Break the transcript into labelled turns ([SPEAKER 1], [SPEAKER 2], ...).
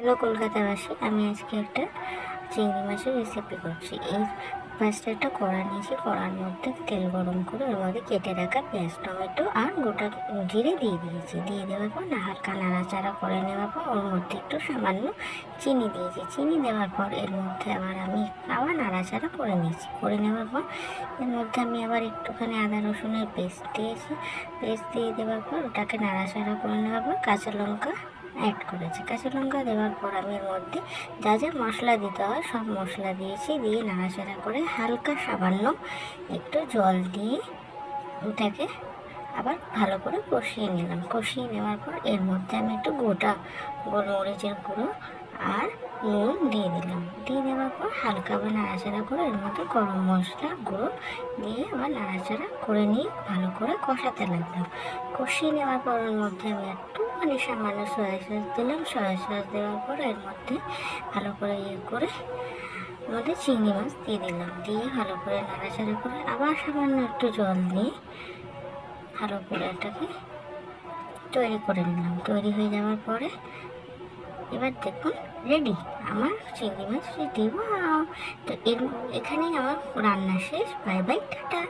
[SPEAKER 1] Hello কলকাতাবাসী, আমি আজকে একটা চিংড়ি মাছের রেসিপি করছি। এই ফার্স্টে একটা কড়া নিয়েছি, কড়ার মধ্যে তেল গরম করে ওর মধ্যে কেটে রাখা পেঁয়াজ, টমেটো আর গোটা জিরে দিয়ে দিয়েছি। দিয়ে দেওয়ার পর হালকা নাড়াচাড়া করে নেওয়ার পর ওর মধ্যে একটু সামান্য চিনি দিয়েছি। চিনি দেওয়ার পর এর মধ্যে আমি আবার নাড়াচাড়া করে নিয়েছি। করে নেওয়ার পর এর মধ্যে আমি আবার একটুখানি আদা রসুনের পেস্ট দিয়েছি। পেস্ট দিয়ে দেওয়ার পর ওটাকে নাড়াচাড়া করে নেওয়ার পর কাঁচা লঙ্কা অ্যাড করেছি। কাঁচা লঙ্কা দেওয়ার পর আমি এর মধ্যে যা যা মশলা দিতে হয় সব মশলা দিয়েছি। দিয়ে নাড়াচাড়া করে হালকা সামান্য একটু জল দিয়ে ওটাকে আবার ভালো করে কষিয়ে নিলাম। কষিয়ে নেওয়ার পর এর মধ্যে আমি একটু গোটা গোলমরিচের গুঁড়ো আর নুন দিয়ে দিলাম। দিয়ে দেওয়ার পর হালকা আবার নাড়াচাড়া করে এর মধ্যে গরম মশলা গুঁড়ো দিয়ে আবার নাড়াচাড়া করে নিয়ে ভালো করে কষাতে লাগলাম। কষিয়ে নেওয়ার পর এর মধ্যে আমি একটু সামান্য সয়া সস দিলাম। সয়া সস দেওয়ার পর এর মধ্যে ভালো করে করে মধ্যে চিংড়ি মাছ দিয়ে দিলাম। দিয়ে ভালো করে নাড়াচাড়া করে আবার সামান্য একটু জল দিয়ে ভালো করে এটাকে তৈরি করে নিলাম। তৈরি হয়ে যাওয়ার পরে এবার দেখুন রেডি আমার চিংড়ি মাছ রেডি। তো এখানেই আমার রান্না শেষ। Bye bye, tata.